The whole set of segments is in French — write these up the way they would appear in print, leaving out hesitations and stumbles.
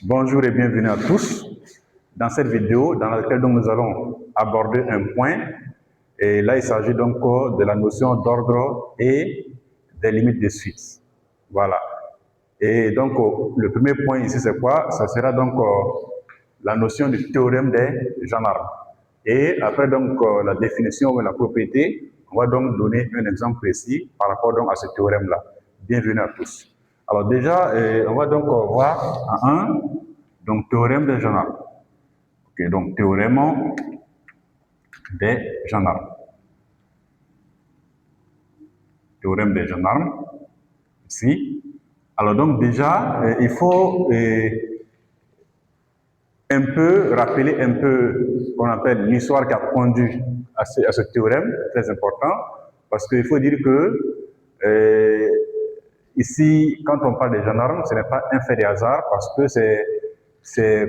Bonjour et bienvenue à tous dans cette vidéo dans laquelle donc nous allons aborder un point. Et là, il s'agit donc de la notion d'ordre et des limites de suite. Voilà. Et donc, le premier point ici, c'est quoi? Ça sera donc la notion du théorème des gendarmes. Et après donc la définition ou la propriété, on va donc donner un exemple précis par rapport donc à ce théorème-là. Bienvenue à tous. Alors déjà, on va donc voir en un, donc théorème des gendarmes. Ok, donc théorème des gendarmes. Théorème des gendarmes, ici. Alors donc déjà, il faut un peu rappeler un peu ce qu'on appelle l'histoire qui a conduit à ce théorème, très important, parce qu'il faut dire que ici, quand on parle des gendarmes, ce n'est pas un fait de hasard, parce que c'est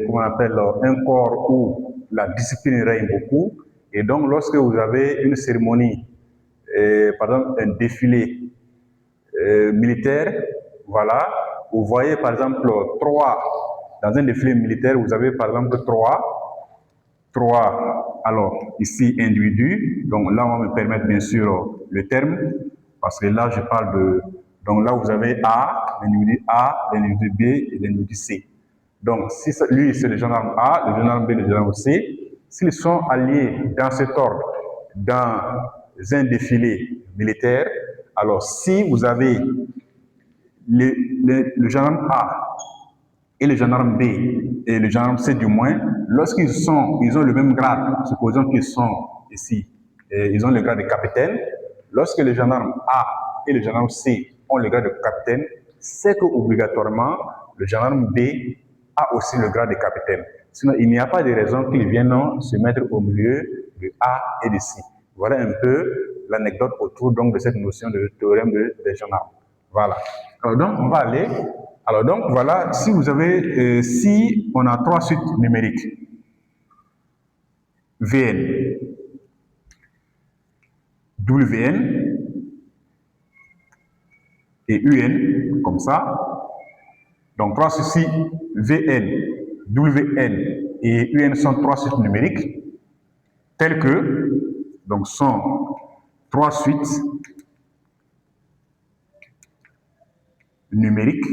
comment on appelle, un corps où la discipline règne beaucoup, et donc lorsque vous avez une cérémonie, par exemple un défilé militaire, voilà, vous voyez par exemple dans un défilé militaire, vous avez par exemple trois, alors ici individus, donc là on va me permettre bien sûr le terme, parce que là je parle de, donc là vous avez l'individu A, l'individu B et l'individu C. Donc si lui c'est le gendarme A, le gendarme B, le gendarme C, s'ils sont alliés dans cet ordre, dans un défilé militaire, alors si vous avez le gendarme A et le gendarme B et le gendarme C du moins, lorsqu'ils ont le même grade, supposons qu'ils sont ici, ils ont le grade de capitaine, lorsque le gendarme A et le gendarme C ont le grade de capitaine, c'est qu'obligatoirement, le gendarme B a aussi le grade de capitaine. Sinon, il n'y a pas de raison qu'ils viennent se mettre au milieu de A et de C. Voilà un peu l'anecdote autour donc, de cette notion de théorème des gendarmes. Voilà. Alors donc, on va aller. Alors donc, voilà, si vous avez, si on a trois suites numériques, VN, WN et UN, comme ça. Donc, trois suites VN, WN et UN sont trois suites numériques, telles que, donc, sont trois suites numériques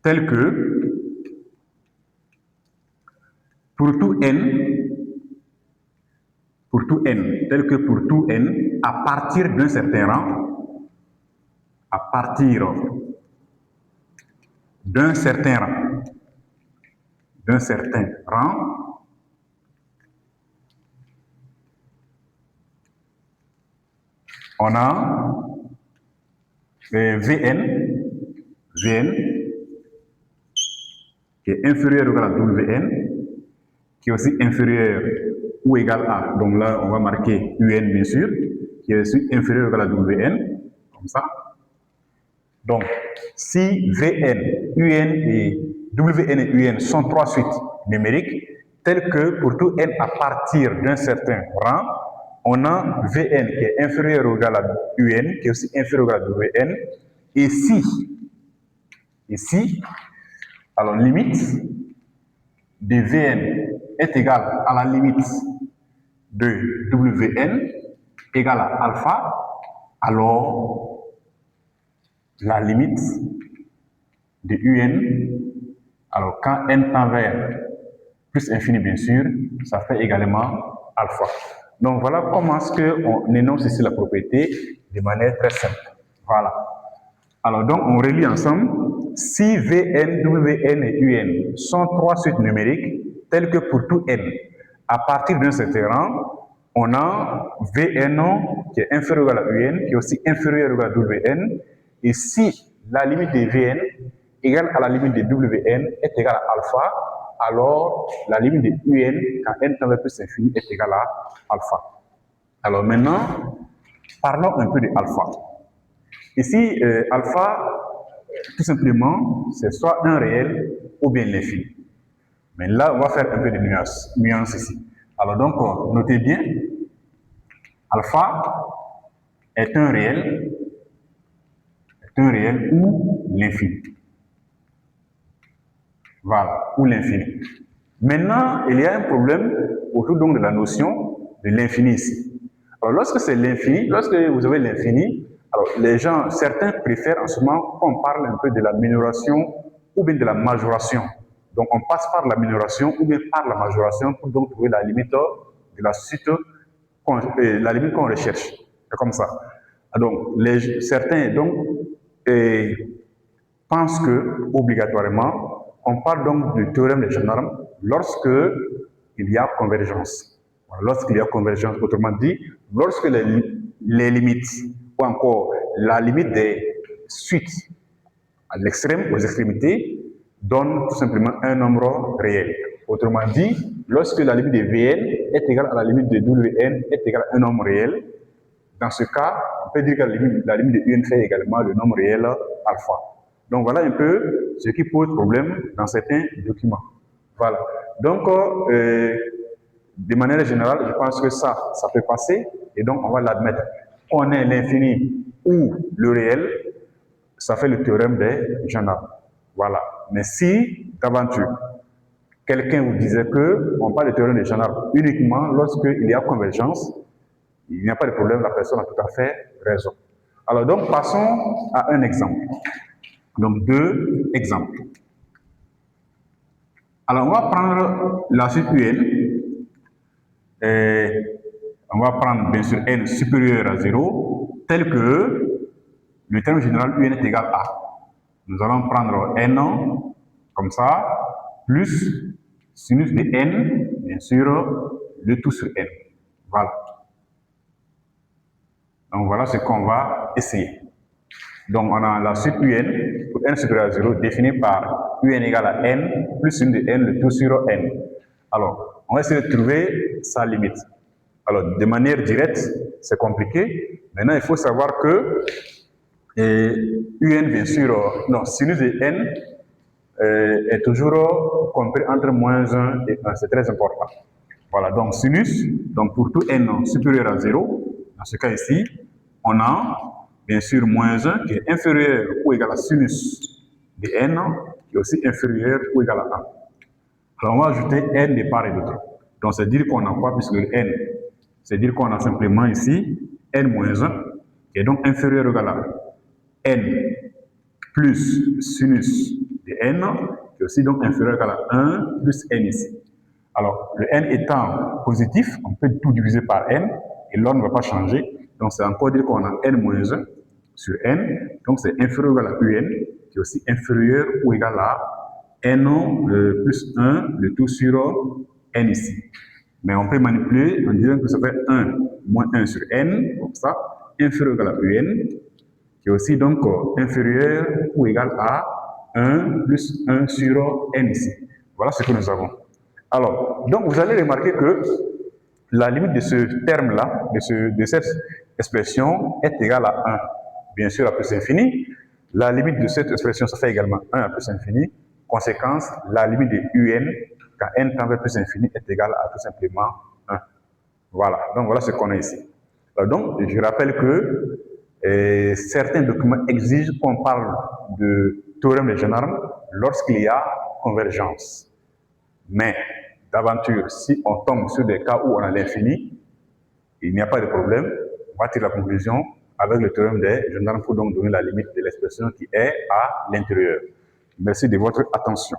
telles que pour tout n, tel que pour tout n, à partir d'un certain rang, on a VN qui est inférieur ou égal à WN, qui est aussi inférieur ou égal à, donc là on va marquer UN bien sûr, qui est aussi inférieur ou égal à WN, comme ça. Donc, si VN, UN et WN et UN sont trois suites numériques, telles que pour tout n à partir d'un certain rang, on a Vn qui est inférieur ou égal à UN, qui est aussi inférieur ou égal à WN, et si, alors limite de Vn est égale à la limite de Wn égale à alpha, alors la limite de Un, alors quand n tend vers plus infini bien sûr, ça fait également alpha. Donc voilà comment est-ce qu'on énonce ici la propriété de manière très simple. Voilà. Alors donc on relie ensemble. Si Vn, Wn et Un sont trois suites numériques, telles que pour tout n, à partir d'un certain rang, on a Vn qui est inférieur à Un, qui est aussi inférieur à Wn, et si la limite de Vn égale à la limite de Wn est égale à alpha, alors la limite de Un, quand n tend vers plus infini, est égale à alpha. Alors maintenant, parlons un peu de alpha. Ici, alpha, tout simplement, c'est soit un réel ou bien l'infini. Mais là, on va faire un peu de nuance ici. Alors donc, notez bien, alpha est un réel temps réel ou l'infini. Voilà, ou l'infini. Maintenant, il y a un problème autour donc de la notion de l'infini ici. Alors, lorsque c'est l'infini, lorsque vous avez l'infini, alors les gens, certains préfèrent en ce moment qu'on parle un peu de la minoration ou bien de la majoration. Donc, on passe par la minoration ou bien par la majoration pour donc trouver la limite de la suite, la limite qu'on recherche. C'est comme ça. Donc, certains donc, pensent que, obligatoirement, on parle donc du théorème des gendarmes lorsque il y a convergence. Lorsqu'il y a convergence, autrement dit, lorsque les limites, ou encore la limite des suites à l'extrême, aux extrémités, donne tout simplement un nombre réel. Autrement dit, lorsque la limite de Vn est égale à la limite de Wn est égale à un nombre réel, dans ce cas, on peut dire que la limite de Un fait également le nombre réel alpha. Donc voilà un peu ce qui pose problème dans certains documents. Voilà. Donc, de manière générale, je pense que ça peut passer, et donc on va l'admettre. On ait l'infini ou le réel, ça fait le théorème des gendarmes. Voilà. Mais si, d'aventure, quelqu'un vous disait qu'on parle du théorème des gendarmes uniquement lorsqu'il y a convergence, il n'y a pas de problème, la personne a tout à fait raison. Alors donc, passons à un exemple. Donc, deux exemples. Alors, on va prendre la suite UN. Et on va prendre bien sûr n supérieur à 0, tel que le terme général UN est égal à. Nous allons prendre n comme ça, plus sinus de n, bien sûr, le tout sur n. Voilà. Donc voilà ce qu'on va essayer. Donc on a la suite UN pour n supérieur à 0 définie par UN égale à n plus sinus de n, le tout sur n. Alors, on va essayer de trouver sa limite. Alors, de manière directe, c'est compliqué. Maintenant, il faut savoir que UN, bien sûr, non, sinus de n est toujours compris entre moins 1 et 1. C'est très important. Voilà, donc sinus, donc pour tout n supérieur à 0, dans ce cas ici, on a bien sûr moins 1 qui est inférieur ou égal à sinus de n, qui est aussi inférieur ou égal à 1. Alors, on va ajouter n de part et d'autre. Donc, c'est dire qu'on a quoi, puisque le n, c'est dire qu'on a simplement ici n moins 1, qui est donc inférieur ou égal à n plus sinus de n, qui est aussi donc inférieur ou égal à 1 plus n ici. Alors, le n étant positif, on peut tout diviser par n, et l'ordre ne va pas changer. Donc, c'est encore dire qu'on a n moins 1 sur n, donc c'est inférieur ou égal à un, qui est aussi inférieur ou égal à n plus 1, le tout sur n ici. Mais on peut manipuler en disant que ça fait 1 moins 1 sur n, comme ça, inférieur ou égal à un, qui est aussi donc inférieur ou égal à 1 plus 1 sur n ici. Voilà ce que nous avons. Alors, donc vous allez remarquer que la limite de ce terme-là, de cette expression, est égale à 1. Bien sûr, à plus infini. La limite de cette expression, ça fait également 1 à plus infini. Conséquence, la limite de un, quand n tend vers plus infini, est égale à tout simplement 1. Voilà, donc voilà ce qu'on a ici. Alors donc, je rappelle que certains documents exigent qu'on parle de théorème des gendarmes lorsqu'il y a convergence. Mais, d'aventure, si on tombe sur des cas où on a l'infini, il n'y a pas de problème, on va tirer la conclusion avec le théorème des gendarmes pour donc donner la limite de l'expression qui est à l'intérieur. Merci de votre attention.